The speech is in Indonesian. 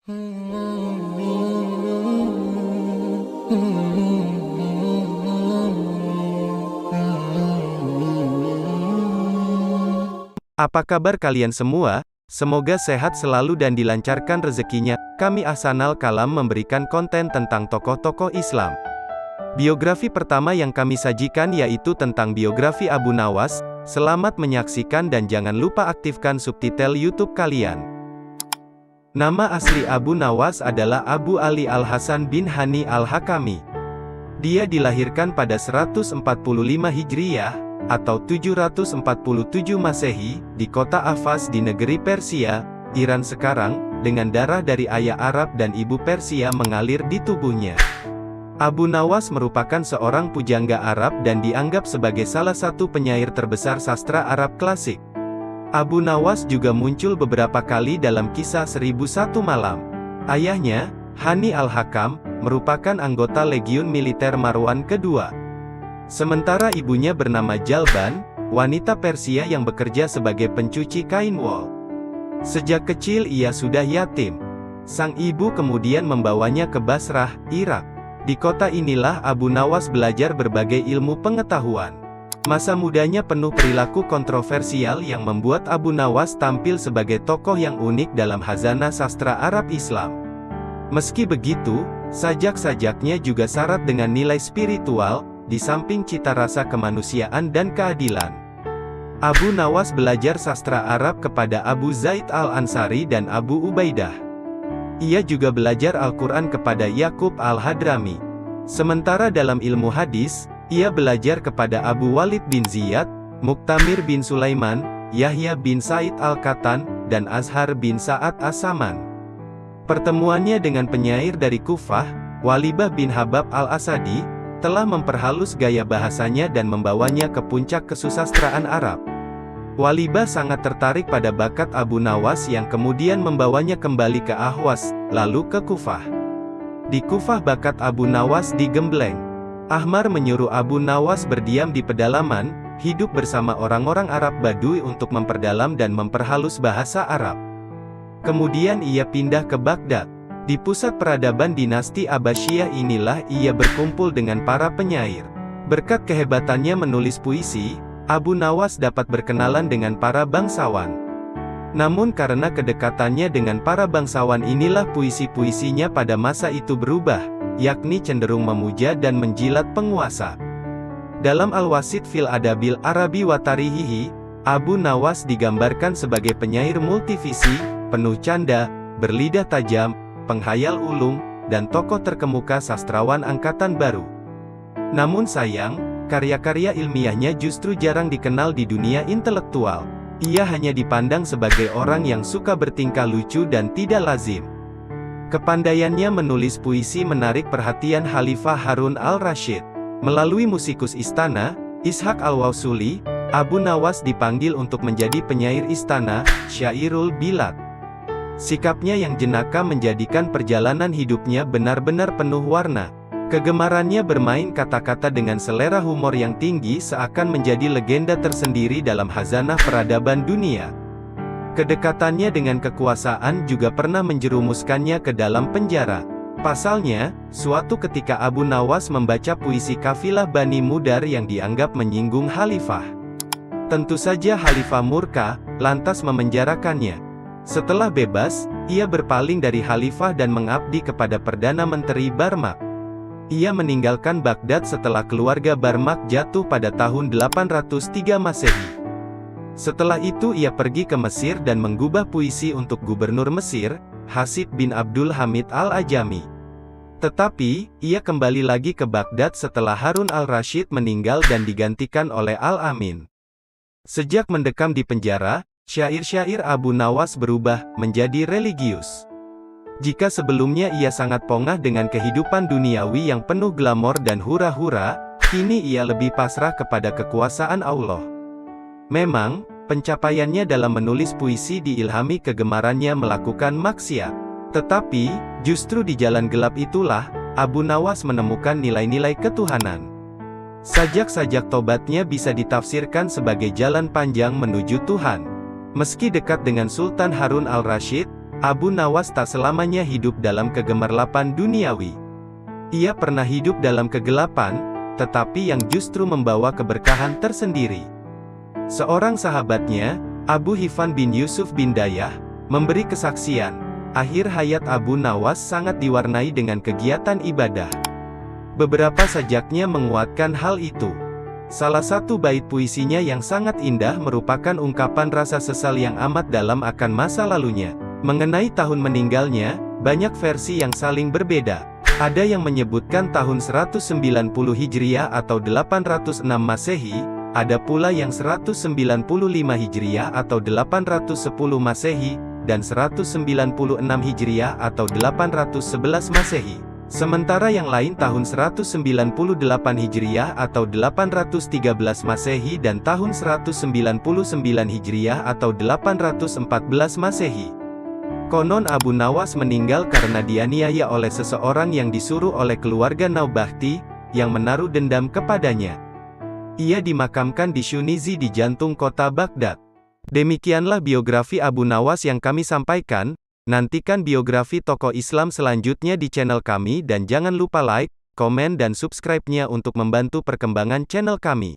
Apa kabar kalian semua? Semoga sehat selalu dan dilancarkan rezekinya. Kami Ahsanal Kalam memberikan konten tentang tokoh-tokoh Islam. Biografi pertama yang kami sajikan yaitu tentang biografi Abu Nawas. Selamat menyaksikan dan jangan lupa aktifkan subtitel YouTube kalian. Nama asli Abu Nawas adalah Abu Ali Al-Hasan bin Hani Al-Hakami. Dia dilahirkan pada 145 Hijriyah, atau 747 Masehi, di kota Afas di negeri Persia, Iran sekarang, dengan darah dari ayah Arab dan ibu Persia mengalir di tubuhnya. Abu Nawas merupakan seorang pujangga Arab dan dianggap sebagai salah satu penyair terbesar sastra Arab klasik. Abu Nawas juga muncul beberapa kali dalam kisah 1001 Malam. Ayahnya, Hani Al-Hakam, merupakan anggota Legiun Militer Marwan kedua. Sementara ibunya bernama Jalban, wanita Persia yang bekerja sebagai pencuci kain wol. Sejak kecil ia sudah yatim. Sang ibu kemudian membawanya ke Basrah, Irak. Di kota inilah Abu Nawas belajar berbagai ilmu pengetahuan. Masa mudanya penuh perilaku kontroversial yang membuat Abu Nawas tampil sebagai tokoh yang unik dalam khazanah sastra Arab Islam. Meski begitu, sajak-sajaknya juga syarat dengan nilai spiritual, di samping cita rasa kemanusiaan dan keadilan. Abu Nawas belajar sastra Arab kepada Abu Zaid Al-Ansari dan Abu Ubaidah. Ia juga belajar Al-Quran kepada Yakub Al-Hadrami. Sementara dalam ilmu hadis, ia belajar kepada Abu Walid bin Ziyad, Muktamir bin Sulaiman, Yahya bin Said Al-Katan, dan Azhar bin Sa'ad As-Saman. Pertemuannya dengan penyair dari Kufah, Walibah bin Habab Al-Asadi, telah memperhalus gaya bahasanya dan membawanya ke puncak kesusastraan Arab. Walibah sangat tertarik pada bakat Abu Nawas yang kemudian membawanya kembali ke Ahwas, lalu ke Kufah. Di Kufah bakat Abu Nawas digembleng. Ahmar menyuruh Abu Nawas berdiam di pedalaman, hidup bersama orang-orang Arab Baduy untuk memperdalam dan memperhalus bahasa Arab. Kemudian ia pindah ke Baghdad. Di pusat peradaban dinasti Abbasiyah inilah ia berkumpul dengan para penyair. Berkat kehebatannya menulis puisi, Abu Nawas dapat berkenalan dengan para bangsawan. Namun karena kedekatannya dengan para bangsawan inilah puisi-puisinya pada masa itu berubah, yakni cenderung memuja dan menjilat penguasa. Dalam Al-Wasit fil Adabil Arabi wa Tarihihi, Abu Nawas digambarkan sebagai penyair multivisi, penuh canda, berlidah tajam, penghayal ulung, dan tokoh terkemuka sastrawan angkatan baru. Namun sayang, karya-karya ilmiahnya justru jarang dikenal di dunia intelektual. Ia hanya dipandang sebagai orang yang suka bertingkah lucu dan tidak lazim. Kepandaiannya menulis puisi menarik perhatian Khalifah Harun al-Rasyid. Melalui musikus istana, Ishaq al-Wasuli, Abu Nawas dipanggil untuk menjadi penyair istana, Syairul Bilad. Sikapnya yang jenaka menjadikan perjalanan hidupnya benar-benar penuh warna. Kegemarannya bermain kata-kata dengan selera humor yang tinggi seakan menjadi legenda tersendiri dalam khazanah peradaban dunia. Kedekatannya dengan kekuasaan juga pernah menjerumuskannya ke dalam penjara. Pasalnya, suatu ketika Abu Nawas membaca puisi kafilah Bani Mudar yang dianggap menyinggung khalifah. Tentu saja khalifah murka, lantas memenjarakannya. Setelah bebas, ia berpaling dari khalifah dan mengabdi kepada Perdana Menteri Barmak. Ia meninggalkan Baghdad setelah keluarga Barmak jatuh pada tahun 803 Masehi. Setelah itu ia pergi ke Mesir dan menggubah puisi untuk gubernur Mesir, Hasid bin Abdul Hamid al-Ajami. Tetapi, ia kembali lagi ke Baghdad setelah Harun al-Rasyid meninggal dan digantikan oleh Al-Amin. Sejak mendekam di penjara, syair-syair Abu Nawas berubah menjadi religius. Jika sebelumnya ia sangat pongah dengan kehidupan duniawi yang penuh glamor dan hura-hura, kini ia lebih pasrah kepada kekuasaan Allah. Memang, pencapaiannya dalam menulis puisi diilhami kegemarannya melakukan maksiat. Tetapi, justru di jalan gelap itulah, Abu Nawas menemukan nilai-nilai ketuhanan. Sajak-sajak tobatnya bisa ditafsirkan sebagai jalan panjang menuju Tuhan. Meski dekat dengan Sultan Harun al-Rasyid, Abu Nawas tak selamanya hidup dalam kegemerlapan duniawi. Ia pernah hidup dalam kegelapan, tetapi yang justru membawa keberkahan tersendiri. Seorang sahabatnya, Abu Hifan bin Yusuf bin Dayah, memberi kesaksian, akhir hayat Abu Nawas sangat diwarnai dengan kegiatan ibadah. Beberapa sajaknya menguatkan hal itu. Salah satu bait puisinya yang sangat indah merupakan ungkapan rasa sesal yang amat dalam akan masa lalunya. Mengenai tahun meninggalnya, banyak versi yang saling berbeda. Ada yang menyebutkan tahun 190 Hijriah atau 806 Masehi, ada pula yang 195 Hijriah atau 810 Masehi, dan 196 Hijriah atau 811 Masehi. Sementara yang lain tahun 198 Hijriah atau 813 Masehi dan tahun 199 Hijriah atau 814 Masehi. Konon Abu Nawas meninggal karena dianiaya oleh seseorang yang disuruh oleh keluarga Naubahti, yang menaruh dendam kepadanya. Ia dimakamkan di Shunizi di jantung kota Baghdad. Demikianlah biografi Abu Nawas yang kami sampaikan. Nantikan biografi tokoh Islam selanjutnya di channel kami dan jangan lupa like, komen dan subscribe-nya untuk membantu perkembangan channel kami.